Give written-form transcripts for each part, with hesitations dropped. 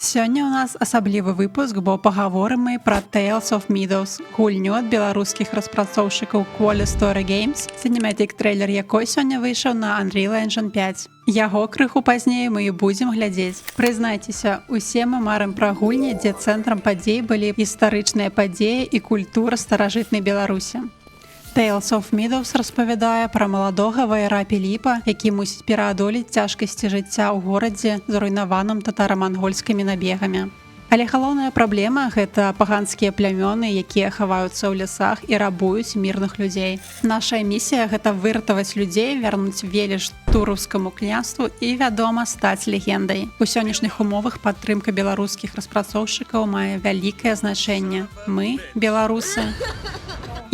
Сёння ў нас асаблівы выпуск, бо пагаворым мы пра Tales of Meadows, гульню ад беларускіх распрацоўшчыкаў Quality Story Games, cinematic трейлер якой сёння выйшаў на Unreal Engine 5. Яго крыху пазней мы і будзем глядзець. Прызнайцеся, усе мы марым пра гульні, дзе цэнтрам падзей былі гістарычныя падзеі і культура старажытнай Беларусі. Tales of Meadows распавядае пра маладога ваяра Піліпа, які мусіць пераадолець цяжкасці жыцця ў горадзе, зруйнаваным татара-мангольскімі набегамі. Але галоўная праблема – гэта паганскія плямёны, якія хаваюцца ў лясах і рабуюць мірных людзей. Наша місія – гэта выратаваць людзей, вярнуць веліч тураўскаму княству і, вядома, стаць легендай. У сённяшніх умовах падтрымка беларускіх распрацоўшчыкаў мае вялікае значэнне. Мы, беларусы,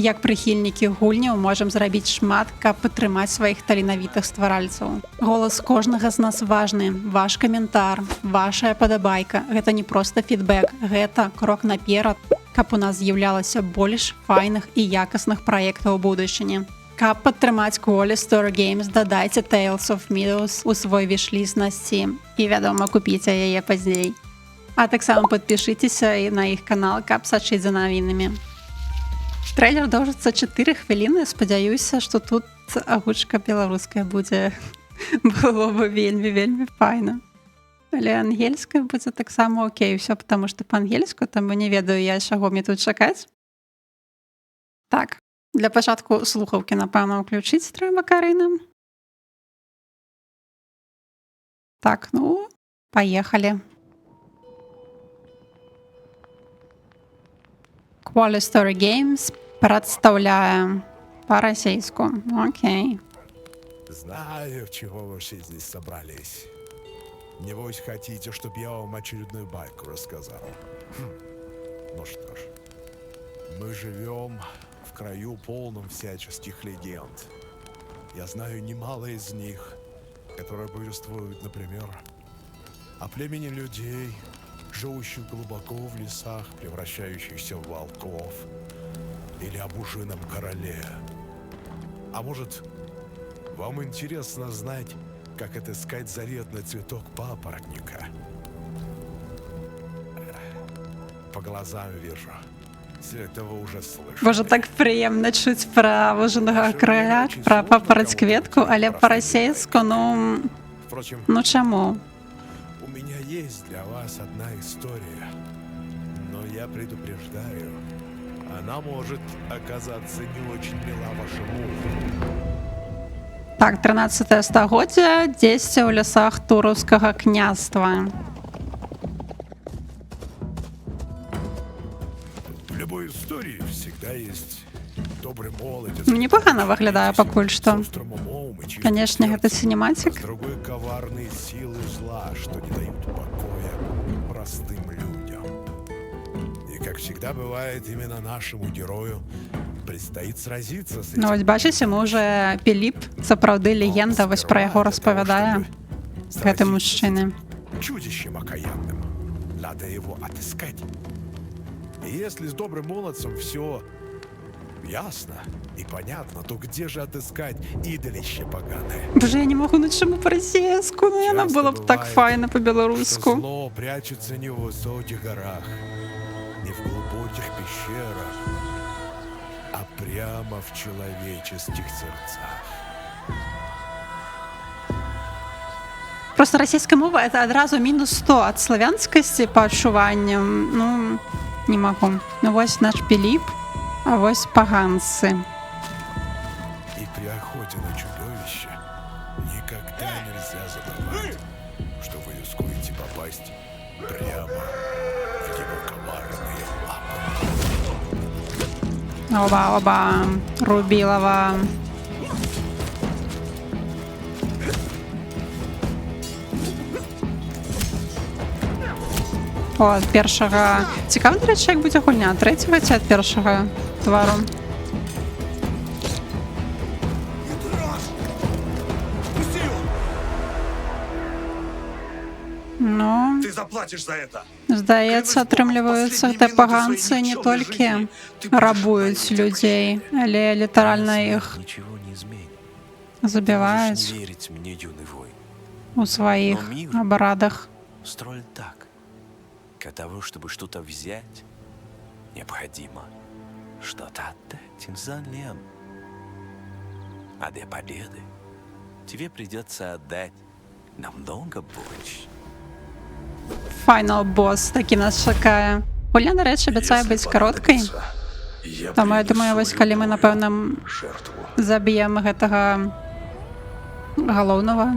як прыхільнікі гульняў можам зрабіць шмат, каб падтрымаць сваіх таленавітых стваральцаў. Голас кожнага з нас важны. Ваш каментар, вашая падабайка – гэта не проста фідбэк, гэта крок наперад, каб у нас з'яўлялася больш файных і якасных праектаў у будучыні. Каб падтрымаць Quality Story Games, дадайце Tales of Meadows у свой віш-ліст на Steam і, вядома, купіце яе пазней. А таксама падпішыцеся і на іх канал, каб сачыць за навінамі. Трейлер доўжыцца 4 хвіліны, спадзяюся, што тут агучка беларуская будзе. Было бы вельмі файна. Але ангельская будзе таксама окей, ўсё, потому што па-ангельску, таму не ведаю я, чаго мне тут чакаць. Так, для пачатку слухаўкі, напэўна, ўключыць трэба, Карына. Так, ну, паехалі. Quality Story Games прадстаўляе па-расейску. Окей. Знаю, чего вы все здесь собрались. Небось, хотите, чтобы я вам очередную байку рассказал. Ну что ж, мы живем в краю полном всяческих легенд. Я знаю немало из них, которые повествуют, например, о племени людей, живущих глубоко в лесах, превращающихся в волков, или об ужином короле. А может, вам интересно знать, как отыскать заветный цветок папоротника? По глазам вижу. Все этого уже слышали. Боже, так прыемна чуць пра вужанага караля, пра папараць-кветку, але па-расейску, ну чаму? У меня есть для вас одна история, но я предупреждаю, она может оказаться не очень мила вашему уху. Так, 13 стагоддзя, дзесьці ў лясах тураўскага княства. В любой истории всегда есть добрый молодец. Непагана выглядае пакуль што. Канешне, гэта синематик. Другой коварные силы зла, что не дают покоя простым людям. И как всегда бывает, именно нашему герою предстоит сразиться с этим. Ну, вось бачыце, мы уже Піліп, сапраўды легенда, вось пра яго распавядае гэты мужчыны. Чудищем окаянным. Надо его отыскать. И если с добрым молодцем все ясно и понятно, то где же отыскать идолище поганое? Боже, я не могу, ну чаму па-расейску? Ну, яна было б так файна па-беларуску. Зло прячется не в высоких горах, не в глубоких пещерах, а прямо в человеческих сердцах. Просто расійская мова — это адразу мінус 100 ад славянскасці па адчуванням. Ну, не магу. Ну, вось наш Піліп, а вось паганцы. И при охоте на чудовище никогда нельзя забывать, что вы рискуете попасть прямо в его коварные лапы. Оба, Рубілава. О, ад першага... Цікава, до речі, як будзе гульня? Трэцяга ці ад першага твару? Ну, Ты заплатишь за это. здаецца, атрымліваюцца, гэтыя паганцы не толькі рабуюць людзей, але літаральна іх Ничего не изменит. забіваюць Верить мне, юный воин. у сваіх абрадах. Устроен так. Для того, чтобы что-то взять, необходимо что-то отдать взамен. А для победы тебе придется отдать намного больше. Final boss таки нас чакае. Гульня, до речі, обіцяє бути короткою. Тому я думаю, ось калі ми, напевно, заб'ємо гэтага галоўнага.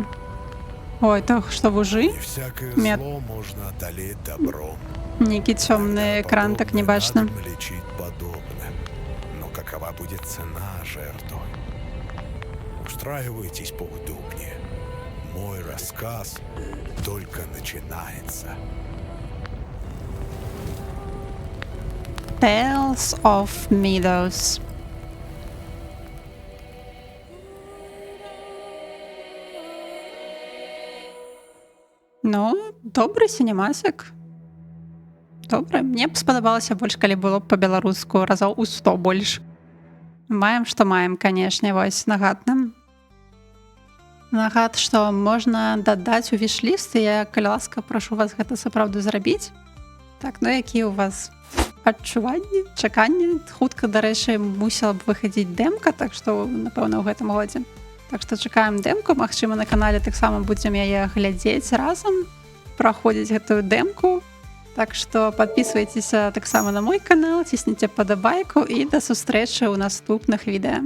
Ой, то што вужы? Не всякое Нет. зло можно одолеть добром. Нейкі цёмны экран, так не бачна. Надо лечить подобным. Но какова будет цена жертвы? Устраивайтесь поудобнее. Мой рассказ только начинается. Tales of Meadows. Ну, добрый сінемасік. Добре. Мне б спадабалася больш, калі было б па-беларуску разоў у 100 больш. Маем, што маем, канешне, вось нагад нам. Нагад, што можна дадаць у віш-ліст, і я, калі ласка, прашу вас гэта сапраўды зрабіць. Так, ну якія ў вас адчуванні, чаканні? Хутка, дарэчы, мусіла б выхадзіць дэмка, так што, напэўна, ў гэтым годзе. Так што чакаем дэмку, магчыма, на канале таксама будзем яе глядзець разам, праходзіць гэтую дэмку. Так што падпісвайцеся таксама на мой канал, цісніце падабайку і да сустрэчы ў наступных відэа.